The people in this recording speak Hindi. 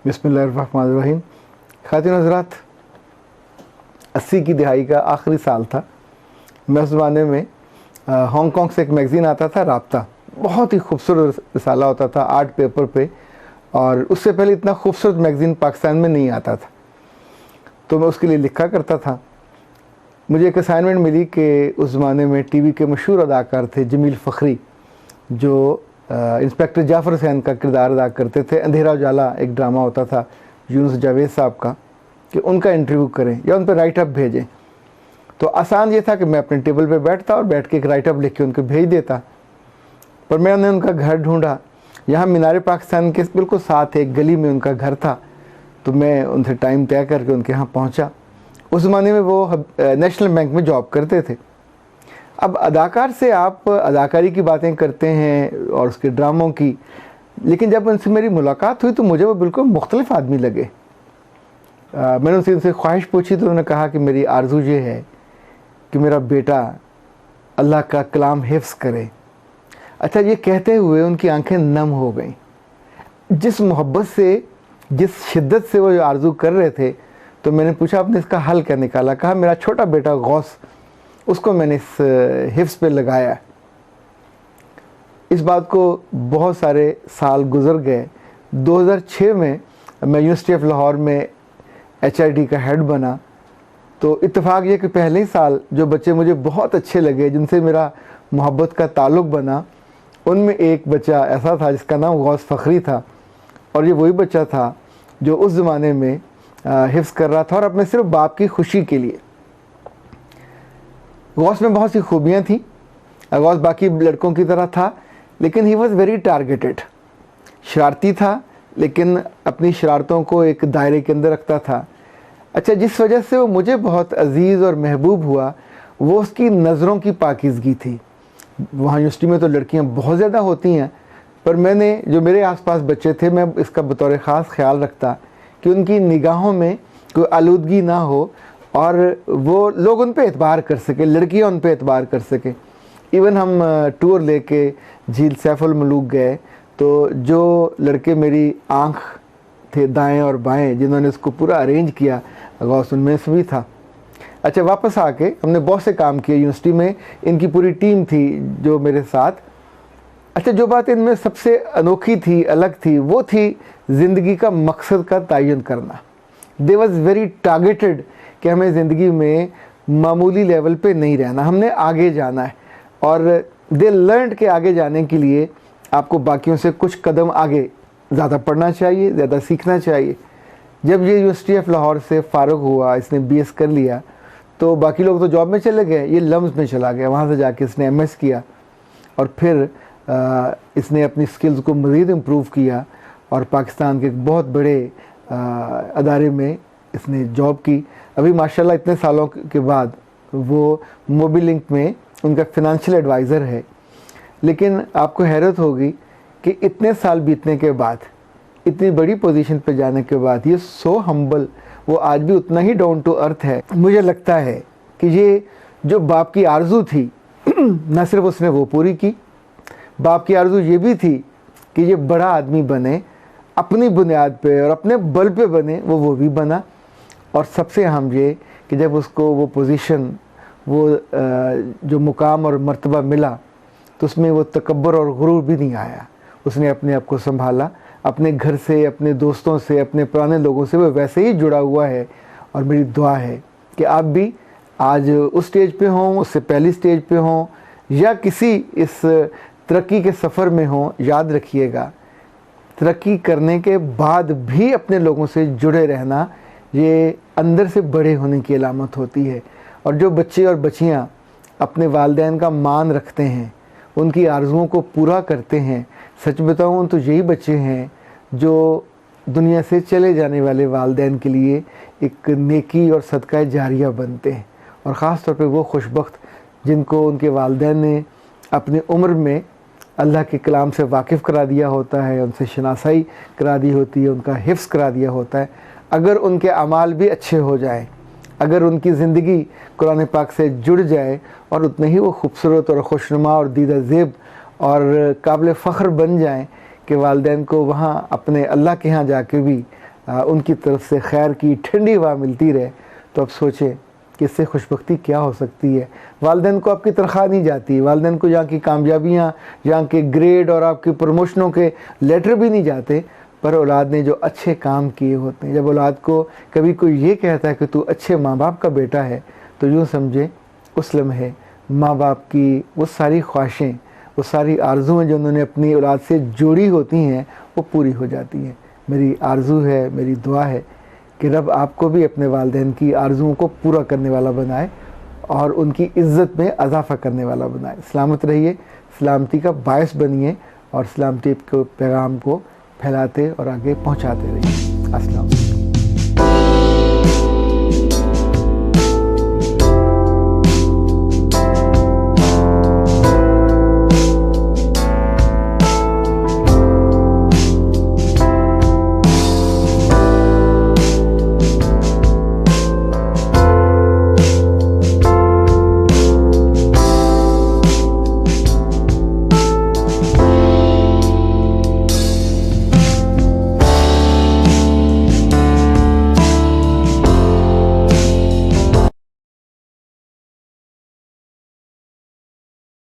बिस्मिल्लाहिर्रहमानिर्रहीम। ख़ातिन हज़रात, 80 की दहाई का आखिरी साल था। मैं उस ज़माने में हांगकांग से एक मैगज़ीन आता था, राब्ता। बहुत ही खूबसूरत रिसाला होता था, आर्ट पेपर पे, और उससे पहले इतना खूबसूरत मैगज़ीन पाकिस्तान में नहीं आता था, तो मैं उसके लिए लिखा करता था। मुझे एक असाइनमेंट मिली कि उस ज़माने में टीवी के मशहूर अदाकार थे जमील फ़खरी, जो इंस्पेक्टर जाफ़र हुसैन का किरदार अदा करते थे। अंधेरा उजाला एक ड्रामा होता था यूनुस जावेद साहब का, कि उनका इंटरव्यू करें या उन पर राइट अप भेजें। तो आसान ये था कि मैं अपने टेबल पे बैठता और बैठ के एक राइट अप लिख के उनको भेज देता। पर मैंने उनका घर ढूंढा, यहाँ मीनार पाकिस्तान के बिल्कुल साथ एक गली में उनका घर था। तो मैं उनसे टाइम तय करके उनके यहाँ पहुँचा। उस ज़माने में वो नेशनल बैंक में जॉब करते थे। अब अदाकार से आप अदाकारी की बातें करते हैं और उसके ड्रामों की, लेकिन जब उनसे मेरी मुलाकात हुई तो मुझे वो बिल्कुल मुख्तलिफ आदमी लगे। मैंने उनसे ख्वाहिश पूछी तो उन्होंने कहा कि मेरी आरज़ू ये है कि मेरा बेटा अल्लाह का कलाम हिफ्ज़ करे। अच्छा, ये कहते हुए उनकी आंखें नम हो गईं। जिस मोहब्बत से, जिस शिद्दत से वो आरज़ू कर रहे थे, तो मैंने पूछा आपने इसका हल क्या निकाला? कहा मेरा छोटा बेटा गौस, उसको मैंने इस हिफ्ज़ पे लगाया। इस बात को बहुत सारे साल गुजर गए। 2006 में मैं यूनिवर्सिटी ऑफ लाहौर में HRD का हेड बना। तो इत्तेफाक ये कि पहले ही साल जो बच्चे मुझे बहुत अच्छे लगे, जिनसे मेरा मोहब्बत का ताल्लुक़ बना, उनमें एक बच्चा ऐसा था जिसका नाम गौस फ़खरी था। और ये वही बच्चा था जो उस ज़माने में हिफ्ज़ कर रहा था, और अपने सिर्फ बाप की खुशी के लिए। गौस में बहुत सी खूबियाँ थी। गौस बाकी लड़कों की तरह था, लेकिन ही वॉज़ वेरी टारगेटेड। शरारती था, लेकिन अपनी शरारतों को एक दायरे के अंदर रखता था। अच्छा, जिस वजह से वो मुझे बहुत अजीज़ और महबूब हुआ, वो उसकी नज़रों की पाकीज़गी थी। वहाँ यूनिवर्सिटी में तो लड़कियाँ बहुत ज़्यादा होती हैं, पर मैंने जो मेरे आसपास बच्चे थे, मैं इसका बतौर ख़ास ख्याल रखता कि उनकी निगाहों में कोई आलूदगी ना हो और वो लोग उन पे एतबार कर सके, लड़कियां उन पे एतबार कर सके। इवन हम टूर लेके झील सैफुल मलूक गए, तो जो लड़के मेरी आँख थे दाएं और बाएं, जिन्होंने इसको पूरा अरेंज किया, गौस उनमें से भी था। अच्छा, वापस आके हमने बहुत से काम किए यूनिवर्सिटी में। इनकी पूरी टीम थी जो मेरे साथ। अच्छा, जो बात इनमें सबसे अनोखी थी, अलग थी, वो थी ज़िंदगी का मकसद का तयन करना। दे वॉज़ वेरी टारगेटेड कि हमें ज़िंदगी में मामूली लेवल पे नहीं रहना, हमने आगे जाना है। और दे लर्न के आगे जाने के लिए आपको बाकियों से कुछ कदम आगे ज़्यादा पढ़ना चाहिए, ज़्यादा सीखना चाहिए। जब ये यूनिवर्सिटी ऑफ लाहौर से फ़ारुग हुआ, इसने BS कर लिया, तो बाकी लोग तो जॉब में चले गए, ये लम्स में चला गया। वहाँ से जाके इसने MS किया, और फिर इसने अपनी स्किल्स को मज़ीद इम्प्रूव किया, और पाकिस्तान के एक बहुत बड़े अदारे में इसने जॉब की। अभी माशाल्लाह इतने सालों के बाद वो मोबिलिंक में उनका फिनंशियल एडवाइज़र है। लेकिन आपको हैरत होगी कि इतने साल बीतने के बाद, इतनी बड़ी पोजीशन पे जाने के बाद, ये सो हम्बल, वो आज भी उतना ही डाउन टू अर्थ है। मुझे लगता है कि ये जो बाप की आरज़ू थी, न सिर्फ उसने वो पूरी की, बाप की आरज़ू ये भी थी कि ये बड़ा आदमी बने, अपनी बुनियाद पे और अपने बल पे बने, वो भी बना। और सबसे अहम ये कि जब उसको वो पोजीशन, वो जो मुकाम और मर्तबा मिला, तो उसमें वो तकब्बर और गुरूर भी नहीं आया। उसने अपने आप को संभाला, अपने घर से, अपने दोस्तों से, अपने पुराने लोगों से वो वैसे ही जुड़ा हुआ है। और मेरी दुआ है कि आप भी आज उस स्टेज पे हों, उससे पहली स्टेज पे हों, या किसी इस तरक्की के सफ़र में हों, याद रखिएगा, तरक्की करने के बाद भी अपने लोगों से जुड़े रहना, ये अंदर से बड़े होने की अलामत होती है। और जो बच्चे और बच्चियाँ अपने वालिदैन का मान रखते हैं, उनकी आरज़ुओं को पूरा करते हैं, सच बताऊँ तो यही बच्चे हैं जो दुनिया से चले जाने वाले वालिदैन के लिए एक नेकी और सदका जारिया बनते हैं। और ख़ास तौर पे वो खुशबख्त जिनको उनके वालिदैन ने अपनी उम्र में अल्लाह के कलाम से वाकिफ़ करा दिया होता है, उनसे शनासाई करा दी होती है, उनका हिफ्ज़ करा दिया होता है। अगर उनके अमाल भी अच्छे हो जाएं, अगर उनकी ज़िंदगी कुरान पाक से जुड़ जाए, और उतने ही वो खूबसूरत और खुशनुमा और दीदा ज़ेब और काबिल फ़ख्र बन जाएं कि वालिदैन को वहाँ अपने अल्लाह के यहाँ जाके भी उनकी तरफ से खैर की ठंडी हवा मिलती रहे, तो अब सोचें कि इससे खुशबख्ती क्या हो सकती है। वालिदैन को आपकी तनख्वाह नहीं जाती, वालिदैन को यहाँ की कामयाबियाँ, यहाँ के ग्रेड और आपके प्रमोशनों के लेटर भी नहीं जाते, पर औलाद ने जो अच्छे काम किए होते हैं। जब औलाद को कभी कोई ये कहता है कि तू अच्छे माँ बाप का बेटा है, तो यूँ समझे उस लम्हे माँ बाप की वो सारी ख्वाहिशें, वो सारी आरज़ुएँ जो उन्होंने अपनी औलाद से जोड़ी होती हैं, वो पूरी हो जाती हैं। मेरी आरज़ू है, मेरी दुआ है कि रब आपको भी अपने वालिदैन की आरज़ुओं को पूरा करने वाला बनाए और उनकी इज़्ज़त में इजाफ़ा करने वाला बनाए। सलामत रहिए, सलामती का बायस बनिए और सलामती के पैगाम को फैलाते और आगे पहुंचाते रहिए। अस्सलाम।